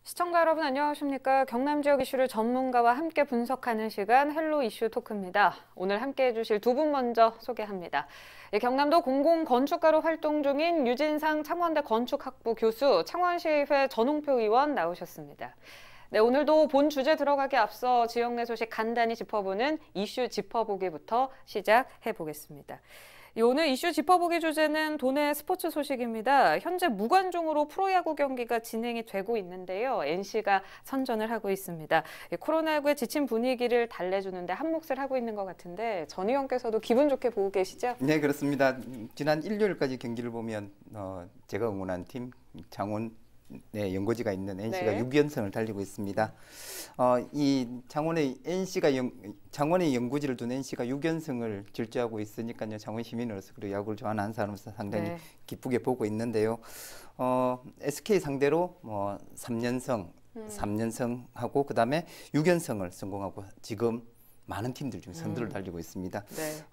시청자 여러분 안녕하십니까? 경남 지역 이슈를 전문가와 함께 분석하는 시간 헬로 이슈 토크입니다. 오늘 함께해 주실 두 분 먼저 소개합니다. 경남도 공공건축가로 활동 중인 유진상 창원대 건축학부 교수, 창원시의회 전홍표 의원 나오셨습니다. 네, 오늘도 본 주제 들어가기 앞서 지역 내 소식 간단히 짚어보는 이슈 짚어보기부터 시작해 보겠습니다. 오늘 이슈 짚어보기 주제는 도내 스포츠 소식입니다. 현재 무관중으로 프로야구 경기가 진행이 되고 있는데요. NC가 선전을 하고 있습니다. 코로나19의 지친 분위기를 달래주는데 한 몫을 하고 있는 것 같은데 전 의원께서도 기분 좋게 보고 계시죠? 네, 그렇습니다. 지난 일요일까지 경기를 보면 제가 응원한 팀 창원 연고지가 있는 NC가 네. 6연승을 달리고 있습니다. 이 창원의 연고지를 둔 NC가 6연승을 질주하고 있으니까요. 창원 시민으로서 그리고 야구를 좋아하는 사람으로서 상당히 네. 기쁘게 보고 있는데요. SK 상대로 3연승 하고 그다음에 6연승을 성공하고 지금 많은 팀들 중에 선두를 달리고 있습니다. 네.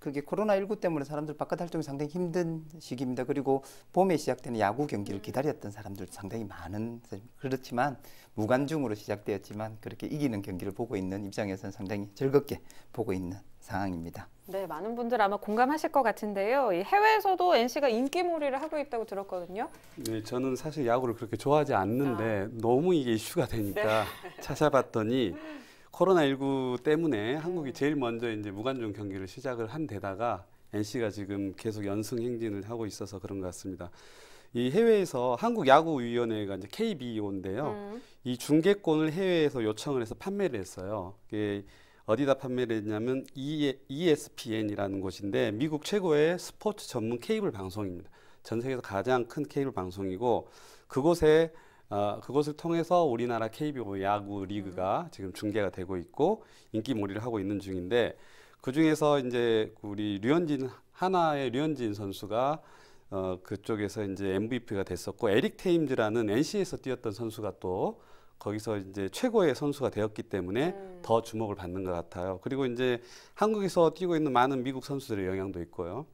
그게 코로나19 때문에 사람들 바깥 활동이 상당히 힘든 시기입니다. 그리고 봄에 시작되는 야구 경기를 기다렸던 사람들 상당히 많은, 그렇지만 무관중으로 시작되었지만 그렇게 이기는 경기를 보고 있는 입장에서는 상당히 즐겁게 보고 있는 상황입니다. 네, 많은 분들 아마 공감하실 것 같은데요. 이 해외에서도 NC가 인기몰이를 하고 있다고 들었거든요. 네, 저는 사실 야구를 그렇게 좋아하지 않는데 너무 이게 이슈가 되니까 찾아봤더니 코로나19 때문에 한국이 제일 먼저 이제 무관중 경기를 시작을 한 데다가 NC가 지금 계속 연승 행진을 하고 있어서 그런 것 같습니다. 이 해외에서 한국야구위원회가 이제 KBO인데요. 이 중계권을 해외에서 요청을 해서 판매를 했어요. 이게 어디다 판매를 했냐면 ESPN이라는 곳인데 미국 최고의 스포츠 전문 케이블 방송입니다. 전 세계에서 가장 큰 케이블 방송이고 그것을 통해서 우리나라 KBO 야구 리그가 지금 중계가 되고 있고 인기몰이를 하고 있는 중인데 그 중에서 이제 우리 하나의 류현진 선수가 그쪽에서 이제 MVP가 됐었고 에릭 테임즈라는 NC에서 뛰었던 선수가 또 거기서 이제 최고의 선수가 되었기 때문에 더 주목을 받는 것 같아요. 그리고 이제 한국에서 뛰고 있는 많은 미국 선수들의 영향도 있고요.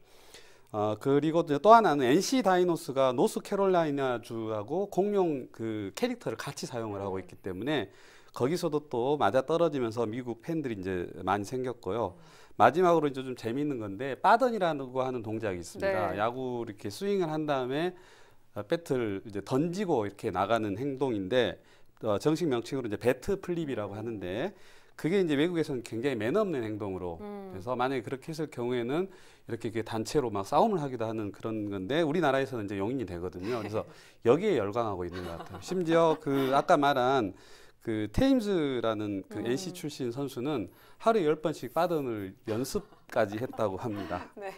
그리고 또 하나는 NC 다이노스가 노스캐롤라이나 주하고 공용 그 캐릭터를 같이 사용을 하고 있기 때문에 거기서도 또 맞아 떨어지면서 미국 팬들이 이제 많이 생겼고요. 마지막으로 이제 좀 재미있는 건데 빠던이라고 하는 동작이 있습니다. 네. 야구 이렇게 스윙을 한 다음에 배트를 이제 던지고 이렇게 나가는 행동인데 정식 명칭으로 이제 배트 플립이라고 하는데 그게 이제 외국에서는 굉장히 매너 없는 행동으로 그래서 만약에 그렇게 했을 경우에는 이렇게 단체로 막 싸움을 하기도 하는 그런 건데 우리나라에서는 이제 용인이 되거든요. 그래서 여기에 열광하고 있는 것 같아요. 심지어 그 아까 말한 그 테임즈라는 그 NC 출신 선수는 하루에 10번씩 빠던을 연습까지 했다고 합니다. 네.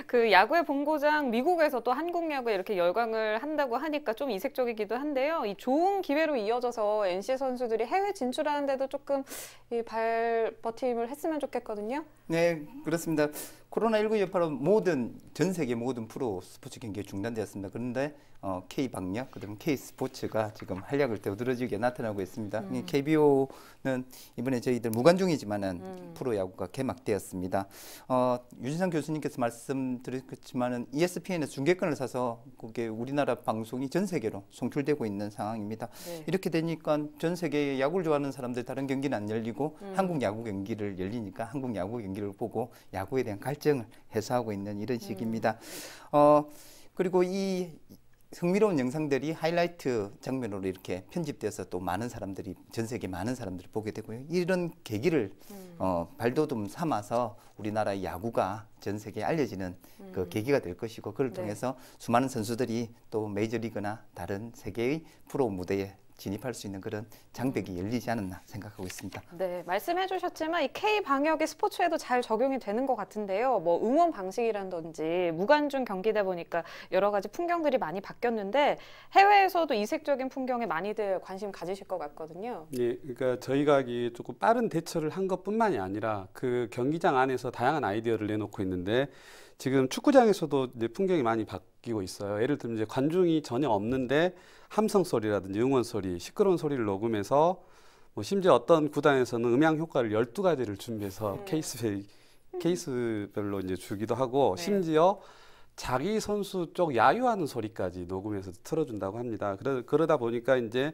그 야구의 본고장 미국에서 또 한국 야구에 이렇게 열광을 한다고 하니까 좀 이색적이기도 한데요. 이 좋은 기회로 이어져서 NC 선수들이 해외 진출하는데도 조금 이 발버팀을 했으면 좋겠거든요. 네, 그렇습니다. 코로나19 여파로 전 세계 모든 프로 스포츠 경기가 중단되었습니다. 그런데 K방역, 그다음에 K스포츠가 지금 활약을 되어들어지게 나타나고 있습니다. KBO는 이번에 저희들 무관중이지만은 프로야구가 개막되었습니다. 유진상 교수님께서 말씀드렸지만은 ESPN에서 중계권을 사서 그게 우리나라 방송이 전 세계로 송출되고 있는 상황입니다. 네. 이렇게 되니까 전 세계 야구를 좋아하는 사람들 다른 경기는 안 열리고 한국 야구 경기를 열리니까 한국 야구 경기를 보고 야구에 대한 갈증을 해소하고 있는 이런 시기입니다. 그리고 이 흥미로운 영상들이 하이라이트 장면으로 이렇게 편집돼서 또 많은 사람들이 전 세계 많은 사람들이 보게 되고요. 이런 계기를 발돋움 삼아서 우리나라 야구가 전 세계에 알려지는 그 계기가 될 것이고 그걸 통해서 수많은 선수들이 또 메이저리그나 다른 세계의 프로 무대에 진입할 수 있는 그런 장벽이 열리지 않았나 생각하고 있습니다. 네, 말씀해 주셨지만 이 K-방역이 스포츠에도 잘 적용이 되는 것 같은데요. 뭐 응원 방식이라든지 무관중 경기다 보니까 여러 가지 풍경들이 많이 바뀌었는데 해외에서도 이색적인 풍경에 많이들 관심 가지실 것 같거든요. 예, 그러니까 저희가 이 조금 빠른 대처를 한 것뿐만이 아니라 그 경기장 안에서 다양한 아이디어를 내놓고 있는데 지금 축구장에서도 이제 풍경이 많이 바뀌고 있어요. 예를 들면 이제 관중이 전혀 없는데 함성 소리라든지 응원 소리, 시끄러운 소리를 녹음해서 뭐 심지어 어떤 구단에서는 음향 효과를 12가지를 준비해서 케이스별로 이제 주기도 하고 심지어 자기 선수 쪽 야유하는 소리까지 녹음해서 틀어준다고 합니다. 그러다 보니까 이제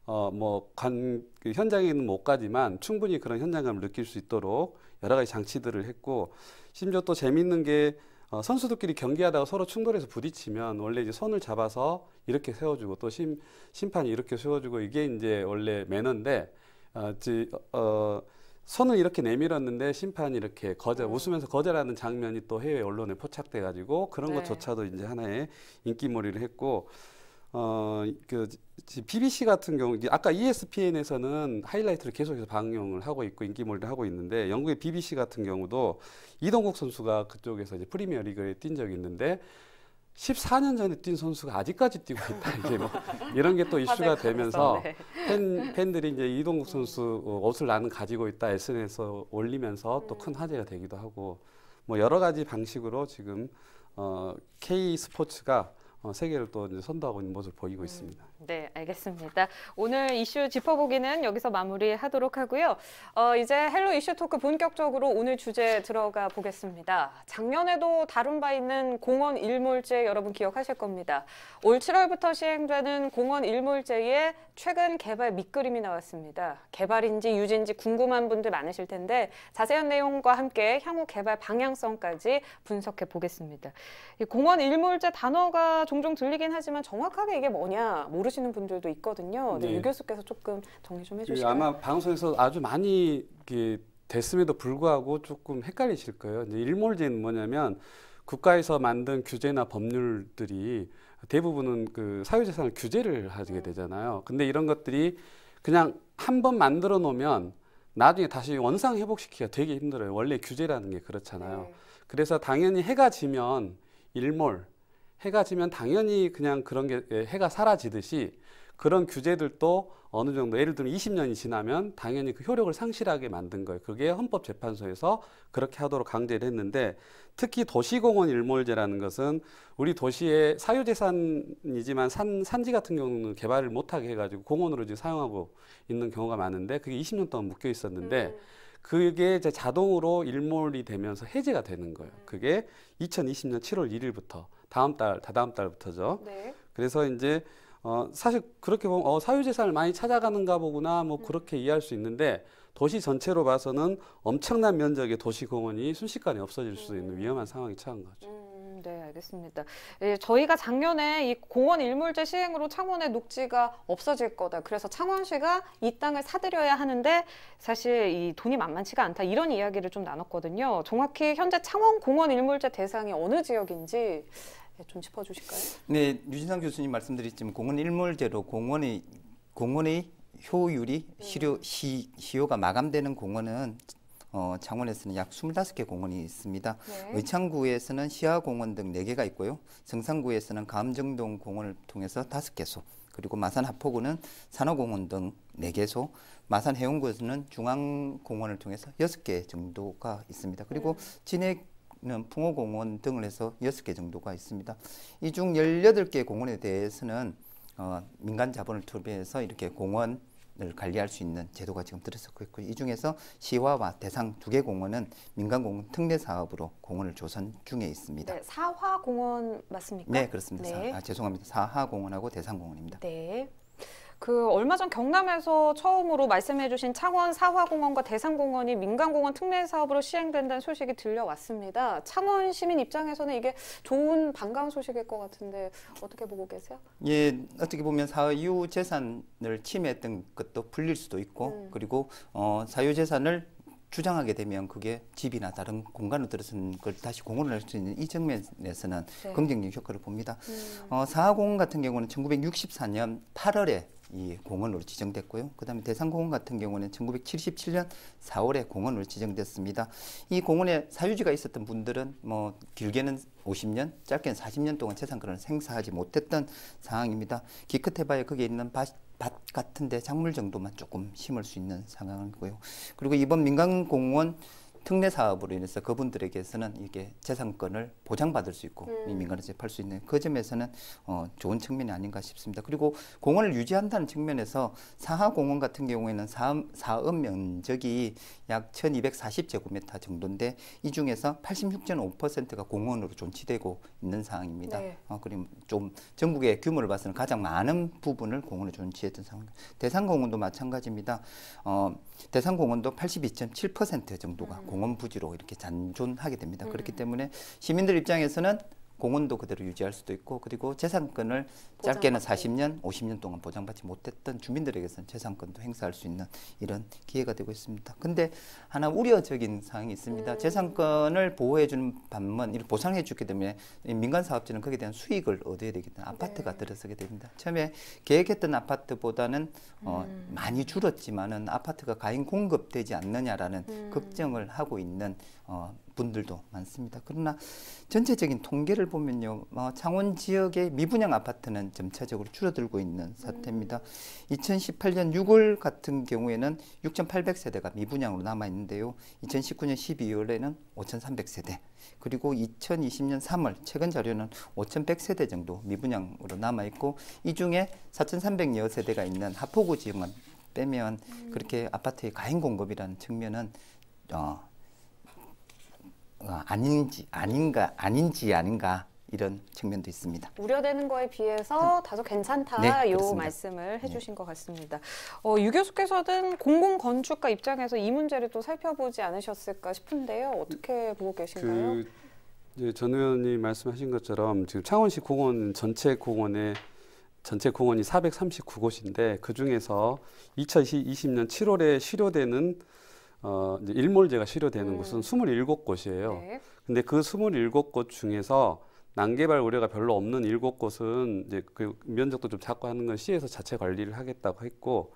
그 현장에는 못 가지만 충분히 그런 현장감을 느낄 수 있도록 여러 가지 장치들을 했고, 심지어 또 재밌는 게 선수들끼리 경기하다가 서로 충돌해서 부딪히면 원래 이제 손을 잡아서 이렇게 세워주고 또 심판이 이렇게 세워주고, 이게 이제 원래 매너인데 손을 이렇게 내밀었는데 심판이 이렇게 웃으면서 거절하는 장면이 또 해외 언론에 포착돼 가지고 그런 네. 것조차도 이제 하나의 인기몰이를 했고, 그 BBC 같은 경우, 아까 ESPN에서는 하이라이트를 계속해서 방영을 하고 있고 인기몰이를 하고 있는데, 영국의 BBC 같은 경우도 이동국 선수가 그쪽에서 이제 프리미어 리그에 뛴 적이 있는데 14년 전에 뛴 선수가 아직까지 뛰고 있다. 이게 뭐 이런 게 또 이슈가 되면서 네. 팬들이 이제 이동국 선수 옷을 나는 가지고 있다 SNS에 올리면서 또 큰 화제가 되기도 하고, 뭐 여러 가지 방식으로 지금 K 스포츠가 세계를 또 이제 선도하고 있는 모습을 보이고 있습니다. 네, 알겠습니다. 오늘 이슈 짚어보기는 여기서 마무리하도록 하고요. 이제 헬로 이슈 토크 본격적으로 오늘 주제 들어가 보겠습니다. 작년에도 다룬 바 있는 공원 일몰제 여러분 기억하실 겁니다. 올 7월부터 시행되는 공원 일몰제에 최근 개발 밑그림이 나왔습니다. 개발인지 유지인지 궁금한 분들 많으실 텐데 자세한 내용과 함께 향후 개발 방향성까지 분석해 보겠습니다. 이 공원 일몰제 단어가 종종 들리긴 하지만 정확하게 이게 뭐냐 모르시는 분들도 있거든요. 네, 네. 유 교수께서 조금 정리 좀 해주실까요? 아마 방송에서 아주 많이 됐음에도 불구하고 조금 헷갈리실 거예요. 이제 일몰제는 뭐냐면 국가에서 만든 규제나 법률들이 대부분은 그 사유재산을 규제를 하게 되잖아요. 근데 이런 것들이 그냥 한 번 만들어 놓으면 나중에 다시 원상 회복시키기가 되게 힘들어요. 원래 규제라는 게 그렇잖아요. 네. 그래서 당연히 해가 지면 해가 지면 당연히 그냥 그런 게 해가 사라지듯이 그런 규제들도 어느 정도 예를 들면 20년이 지나면 당연히 그 효력을 상실하게 만든 거예요. 그게 헌법재판소에서 그렇게 하도록 강제를 했는데, 특히 도시공원 일몰제라는 것은 우리 도시의 사유재산이지만 산지 같은 경우는 개발을 못하게 해가지고 공원으로 이제 사용하고 있는 경우가 많은데, 그게 20년 동안 묶여 있었는데 그게 이제 자동으로 일몰이 되면서 해제가 되는 거예요. 그게 2020년 7월 1일부터 다다음 달부터죠. 네. 그래서 이제 사실 그렇게 보면 사유재산을 많이 찾아가는가 보구나 뭐 그렇게 이해할 수 있는데, 도시 전체로 봐서는 엄청난 면적의 도시공원이 순식간에 없어질 수 있는 위험한 상황에 처한 거죠. 네, 알겠습니다. 예, 저희가 작년에 이 공원 일몰제 시행으로 창원의 녹지가 없어질 거다. 그래서 창원시가 이 땅을 사들여야 하는데 사실 이 돈이 만만치가 않다. 이런 이야기를 좀 나눴거든요. 정확히 현재 창원 공원 일몰제 대상이 어느 지역인지 좀 짚어주실까요? 네, 유진상 교수님 말씀드렸지만 공원 일몰제로 공원의 효율이 시효가 마감되는 공원은 창원에서는 약 25개 공원이 있습니다. 네. 의창구에서는 시하공원 등 4개가 있고요. 성산구에서는 감정동 공원을 통해서 5개소, 그리고 마산 하포구는 산호공원 등 4개소, 마산 해운구에서는 중앙공원을 통해서 6개 정도가 있습니다. 그리고 진해는 풍호공원 등을 해서 6개 정도가 있습니다. 이 중 18개 공원에 대해서는 민간 자본을 투입해서 이렇게 공원을 관리할 수 있는 제도가 지금 들어서고 있고, 이 중에서 시화와 대상 2개 공원은 민간공원 특례 사업으로 공원을 조성 중에 있습니다. 네, 사화공원 맞습니까? 네, 그렇습니다. 네. 죄송합니다. 사하공원하고 대상공원입니다. 네. 얼마 전 경남에서 처음으로 말씀해주신 창원 사화공원과 대상공원이 민간공원 특례 사업으로 시행된다는 소식이 들려왔습니다. 창원 시민 입장에서는 이게 좋은 반가운 소식일 것 같은데 어떻게 보고 계세요? 예, 어떻게 보면 사유 재산을 침해했던 것도 풀릴 수도 있고, 그리고 사유 재산을 주장하게 되면 그게 집이나 다른 공간으로 들어선 걸 다시 공헌을 할 수 있는 이 측면에서는 네. 긍정적 효과를 봅니다. 사하공원 같은 경우는 1964년 8월에 이 공원으로 지정됐고요. 그다음에 대상공원 같은 경우는 1977년 4월에 공원으로 지정됐습니다. 이 공원에 사유지가 있었던 분들은 뭐 길게는 50년, 짧게는 40년 동안 재산권을 행사하지 못했던 상황입니다. 기껏해봐야 거기에 있는 밭 같은데 작물 정도만 조금 심을 수 있는 상황이고요. 그리고 이번 민간공원 특례 사업으로 인해서 그분들에게서는 이게 재산권을 보장받을 수 있고 이 민간에서 팔 수 있는 그 점에서는 좋은 측면이 아닌가 싶습니다. 그리고 공원을 유지한다는 측면에서 사하공원 같은 경우에는 사업 면적이 약 1240제곱미터 정도인데 이 중에서 86.5%가 공원으로 존치되고 있는 상황입니다. 네. 그리고 좀 전국의 규모를 봐서는 가장 많은 부분을 공원에 존치했던 상황입니다. 대산공원도 마찬가지입니다. 대산공원도 82.7% 정도가 공원 부지로 이렇게 잔존하게 됩니다. 그렇기 때문에 시민들 입장에서는 공원도 그대로 유지할 수도 있고 그리고 재산권을 짧게는 40년, 50년 동안 보장받지 못했던 주민들에게서는 재산권도 행사할 수 있는 이런 기회가 되고 있습니다. 근데 하나 우려적인 사항이 있습니다. 재산권을 보호해주는 반면 이를 보상해 주기 때문에 민간 사업자는 거기에 대한 수익을 얻어야 되기 때문에 아파트가 들어서게 됩니다. 처음에 계획했던 아파트보다는 많이 줄었지만은 아파트가 과잉 공급되지 않느냐라는 걱정을 하고 있는 분들도 많습니다. 그러나 전체적인 통계를 보면요, 창원 지역의 미분양 아파트는 점차적으로 줄어들고 있는 사태입니다. 2018년 6월 같은 경우에는 6,800세대가 미분양으로 남아 있는데요. 2019년 12월에는 5,300세대, 그리고 2020년 3월 최근 자료는 5,100세대 정도 미분양으로 남아 있고 이 중에 4,300여 세대가 있는 하포구 지역만 빼면 그렇게 아파트의 과잉 공급이라는 측면은 아닌지 아닌가 이런 측면도 있습니다. 우려되는 거에 비해서 다소 괜찮다, 네, 요 그렇습니다. 말씀을 해주신 것 같습니다. 유 교수께서는 공공건축가 입장에서 이 문제를 또 살펴보지 않으셨을까 싶은데요. 어떻게 보고 계신가요? 이제 전 의원님 말씀하신 것처럼 지금 창원시 공원 전체 공원이 439곳인데 그 중에서 2020년 7월에 실효되는 이제 일몰제가 실효되는 곳은 27곳이에요. 네. 근데 그 27곳 중에서 난개발 우려가 별로 없는 7곳은 이제 그 면적도 좀 작고 하는 건 시에서 자체 관리를 하겠다고 했고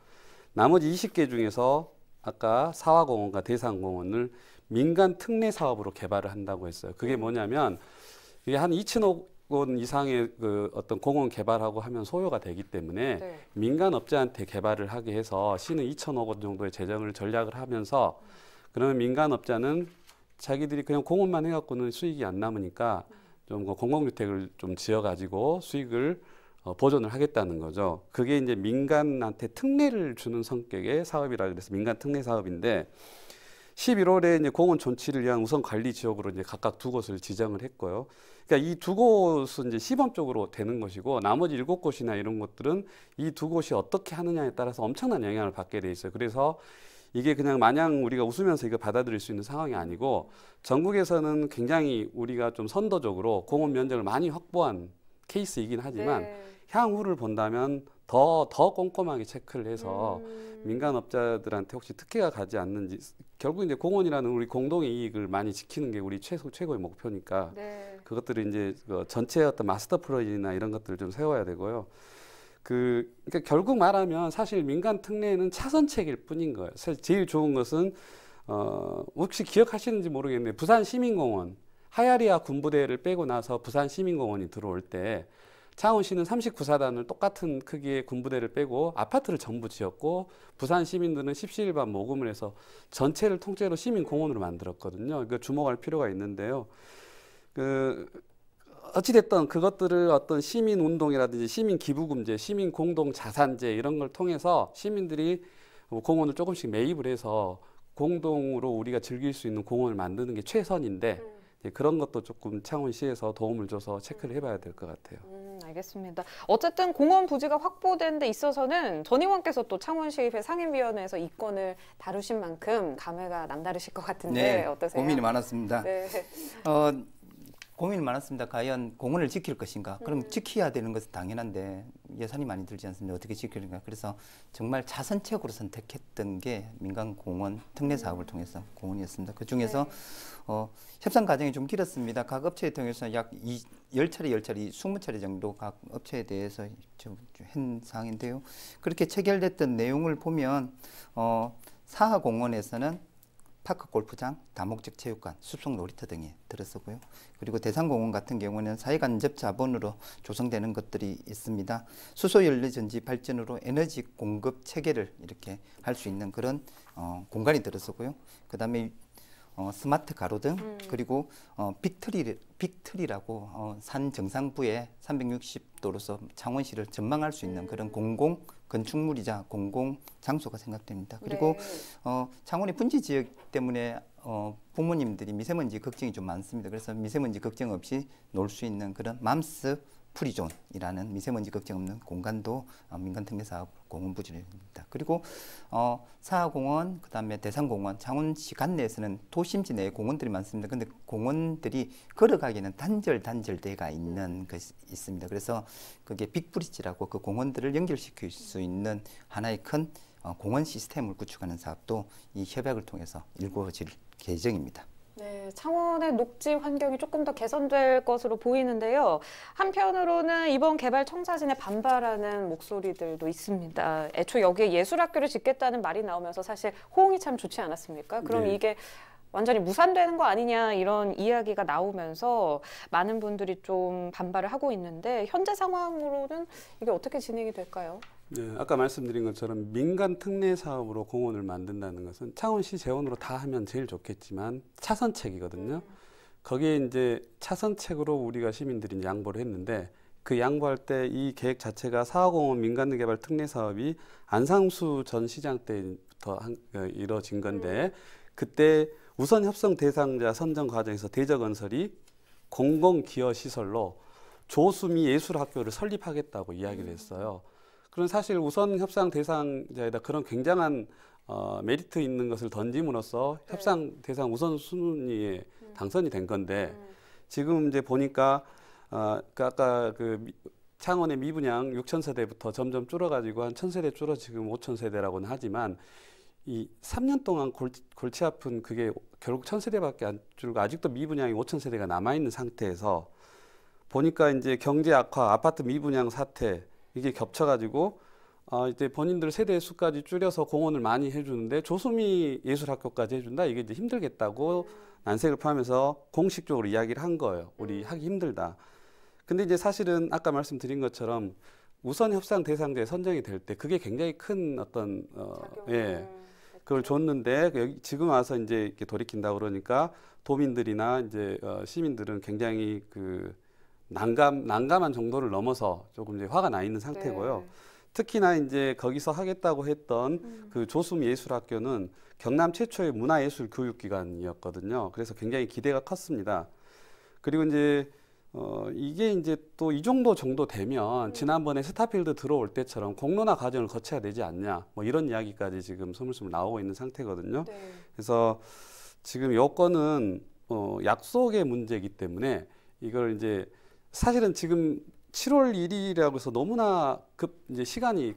나머지 20개 중에서 아까 사화공원과 대산공원을 민간 특례 사업으로 개발을 한다고 했어요. 그게 뭐냐면 이게 한 2천억 원 이상의 그 어떤 공원 개발하고 하면 소요가 되기 때문에 네. 민간 업자한테 개발을 하게 해서 시는 2천억 원 정도의 재정을 전략을 하면서 그러면 민간 업자는 자기들이 그냥 공원만 해갖고는 수익이 안 남으니까 좀 공공주택을 좀 지어가지고 수익을 보존을 하겠다는 거죠. 그게 이제 민간한테 특례를 주는 성격의 사업이라 그래서 민간 특례 사업인데 11월에 이제 공원 존치를 위한 우선 관리 지역으로 이제 각각 2곳을 지정을 했고요. 그러니까 이 2곳은 이제 시범적으로 되는 것이고 나머지 7곳이나 이런 것들은 이 2곳이 어떻게 하느냐에 따라서 엄청난 영향을 받게 돼 있어요. 그래서 이게 그냥 마냥 우리가 웃으면서 이거 받아들일 수 있는 상황이 아니고 전국에서는 굉장히 우리가 좀 선도적으로 공원 면적을 많이 확보한 케이스이긴 하지만 네. 향후를 본다면 더 꼼꼼하게 체크를 해서 민간 업자들한테 혹시 특혜가 가지 않는지 결국 이제 공원이라는 우리 공동의 이익을 많이 지키는 게 우리 최고의 목표니까 네. 그것들을 이제 그 전체 어떤 마스터 플랜이나 이런 것들을 좀 세워야 되고요. 그러니까 결국 말하면 사실 민간 특례는 차선책일 뿐인 거예요. 사실 제일 좋은 것은 혹시 기억하시는지 모르겠는데 부산 시민공원 하야리아 군부대를 빼고 나서 부산 시민공원이 들어올 때 창원시는 39사단을 똑같은 크기의 군부대를 빼고 아파트를 전부 지었고 부산 시민들은 십시일반 모금을 해서 전체를 통째로 시민공원으로 만들었거든요. 이거 주목할 필요가 있는데요. 어찌됐든 그것들을 어떤 시민운동이라든지 시민기부금제, 시민공동자산제 이런 걸 통해서 시민들이 공원을 조금씩 매입을 해서 공동으로 우리가 즐길 수 있는 공원을 만드는 게 최선인데 그런 것도 조금 창원시에서 도움을 줘서 체크를 해봐야 될 것 같아요. 알겠습니다. 어쨌든 공원 부지가 확보된 데 있어서는 전 의원께서 또 창원시의회 상임위원회에서 이 건을 다루신 만큼 감회가 남다르실 것 같은데 네, 어떠세요? 고민이 많았습니다. 네. 고민이 많았습니다. 과연 공원을 지킬 것인가? 그럼 지켜야 되는 것은 당연한데 예산이 많이 들지 않습니다. 어떻게 지키는가? 그래서 정말 차선책으로 선택했던 게 민간 공원 특례 사업을 통해서 공원이었습니다. 그 중에서 협상 과정이 좀 길었습니다. 각 업체에 통해서 약 10차례, 20차례 정도 각 업체에 대해서 한 사항인데요. 그렇게 체결됐던 내용을 보면 사하공원에서는 파크 골프장, 다목적 체육관, 숲속 놀이터 등이 들어서고요. 그리고 대산공원 같은 경우는 사회간접 자본으로 조성되는 것들이 있습니다. 수소연료전지 발전으로 에너지 공급 체계를 이렇게 할 수 있는 그런 공간이 들어서고요. 그 다음에 스마트 가로등 그리고 빅트리라고 산 정상부에 360도로서 창원시를 전망할 수 있는 그런 공공 건축물이자 공공 장소가 생각됩니다. 그리고 창원의 분지 지역 때문에 부모님들이 미세먼지 걱정이 좀 많습니다. 그래서 미세먼지 걱정 없이 놀 수 있는 그런 맘스 프리존이라는 미세먼지 걱정 없는 공간도 민간 특례 사업 공원 부지입니다. 그리고 사하공원, 그다음에 대산공원, 창원시 관내에서는 도심지 내에 공원들이 많습니다. 근데 공원들이 걸어가기에는 단절대가 있는 것이 있습니다. 그래서 그게 빅브릿지라고 그 공원들을 연결시킬 수 있는 하나의 큰 공원 시스템을 구축하는 사업도 이 협약을 통해서 이루어질 예정입니다. 네, 창원의 녹지 환경이 조금 더 개선될 것으로 보이는데요. 한편으로는 이번 개발 청사진에 반발하는 목소리들도 있습니다. 애초 여기에 예술학교를 짓겠다는 말이 나오면서 사실 호응이 참 좋지 않았습니까? 그럼 네. 이게 완전히 무산되는 거 아니냐 이런 이야기가 나오면서 많은 분들이 좀 반발을 하고 있는데 현재 상황으로는 이게 어떻게 진행이 될까요? 네, 아까 말씀드린 것처럼 민간 특례 사업으로 공원을 만든다는 것은 창원시 재원으로 다 하면 제일 좋겠지만 차선책이거든요. 거기에 이제 차선책으로 우리가 시민들이 양보를 했는데 그 양보할 때 이 계획 자체가 사하공원 민간개발 특례 사업이 안상수 전 시장 때부터 이뤄진 건데 그때 우선 협상 대상자 선정 과정에서 대저건설이 공공기여시설로 조수미 예술학교를 설립하겠다고 이야기를 했어요. 그런 사실 우선 협상 대상자에다 그런 굉장한 메리트 있는 것을 던짐으로써 협상 대상 우선순위에 당선이 된 건데 지금 이제 보니까 아까 그 창원의 미분양 6,000세대부터 점점 줄어가지고 한 1,000세대 줄어 지금 5,000세대라고는 하지만 이 3년 동안 골치 아픈 그게 결국 1,000세대밖에 안 줄고 아직도 미분양이 5,000세대가 남아있는 상태에서 보니까 이제 경제 악화, 아파트 미분양 사태 이게 겹쳐가지고 이제 본인들 세대 수까지 줄여서 공헌을 많이 해주는데 조수미 예술학교까지 해준다 이게 이제 힘들겠다고 난색을 표하면서 공식적으로 이야기를 한 거예요. 우리 하기 힘들다. 근데 이제 사실은 아까 말씀드린 것처럼 우선 협상 대상자에 선정이 될 때 그게 굉장히 큰 어떤 그걸 줬는데 여기 지금 와서 이제 이렇게 돌이킨다 그러니까 도민들이나 이제 시민들은 굉장히 그 난감한 정도를 넘어서 조금 이제 화가 나 있는 상태고요. 네. 특히나 이제 거기서 하겠다고 했던 그 조수미 예술학교는 경남 최초의 문화예술 교육기관이었거든요. 그래서 굉장히 기대가 컸습니다. 그리고 이제 이게 이제 또 이 정도 되면 지난번에 스타필드 들어올 때처럼 공론화 과정을 거쳐야 되지 않냐 뭐 이런 이야기까지 지금 스물스물 나오고 있는 상태거든요. 네. 그래서 지금 여건은 약속의 문제이기 때문에 이걸 이제 사실은 지금 7월 1일이라고 해서 너무나 이제 시간이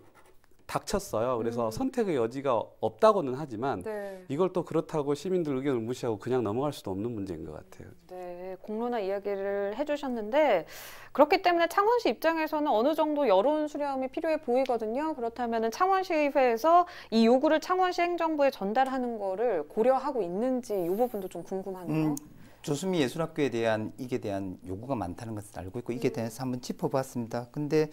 닥쳤어요. 그래서 선택의 여지가 없다고는 하지만 네. 이걸 또 그렇다고 시민들 의견을 무시하고 그냥 넘어갈 수도 없는 문제인 것 같아요. 네, 공론화 이야기를 해주셨는데 그렇기 때문에 창원시 입장에서는 어느 정도 여론 수렴이 필요해 보이거든요. 그렇다면 창원시의회에서 이 요구를 창원시 행정부에 전달하는 거를 고려하고 있는지 이 부분도 좀 궁금하네요. 조수미 예술학교에 대한 이게 대한 요구가 많다는 것을 알고 있고 이게 대해서 한번 짚어봤습니다. 근데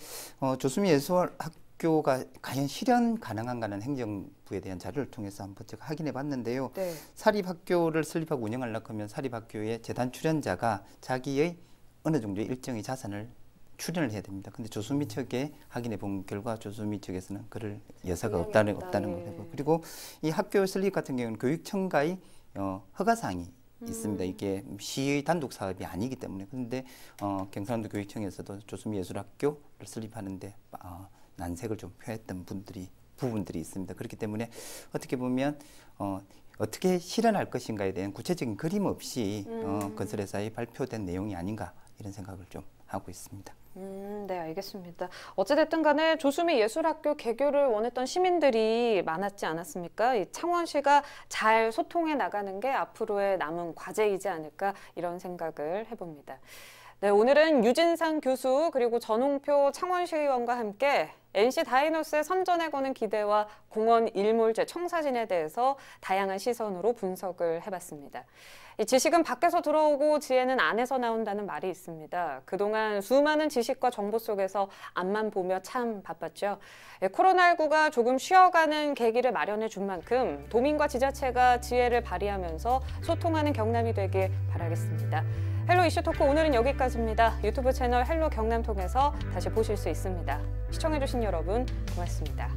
조수미 예술학교가 과연 실현 가능한가는 행정부에 대한 자료를 통해서 한번 제가 확인해 봤는데요. 네. 사립학교를 설립하고 운영하려고 하면 사립학교의 재단 출연자가 자기의 어느 정도의 일정의 자산을 출연을 해야 됩니다. 근데 조수미 측에 확인해 본 결과 조수미 측에서는 그럴 여사가 없다는 거고 그리고 이 학교 설립 같은 경우는 교육청과의 허가사항이 있습니다. 이게 시의 단독 사업이 아니기 때문에. 그런데 경상도 교육청에서도 조수미 예술학교를 설립하는데 난색을 좀 표했던 부분들이 있습니다. 그렇기 때문에 어떻게 보면 어떻게 실현할 것인가에 대한 구체적인 그림 없이 건설회사에 발표된 내용이 아닌가 이런 생각을 좀 하고 있습니다. 네, 알겠습니다. 어찌됐든 간에 조수미 예술학교 개교를 원했던 시민들이 많았지 않았습니까? 이 창원시가 잘 소통해 나가는 게 앞으로의 남은 과제이지 않을까 이런 생각을 해봅니다. 네, 오늘은 유진상 교수 그리고 전홍표 창원시의원과 함께 NC 다이노스의 선전에 거는 기대와 공원 일몰제 청사진에 대해서 다양한 시선으로 분석을 해봤습니다. 이 지식은 밖에서 들어오고 지혜는 안에서 나온다는 말이 있습니다. 그동안 수많은 지식과 정보 속에서 앞만 보며 참 바빴죠. 코로나19가 조금 쉬어가는 계기를 마련해 준 만큼 도민과 지자체가 지혜를 발휘하면서 소통하는 경남이 되길 바라겠습니다. 헬로 이슈 토크 오늘은 여기까지입니다. 유튜브 채널 헬로 경남 통해서 다시 보실 수 있습니다. 시청해주신 여러분 고맙습니다.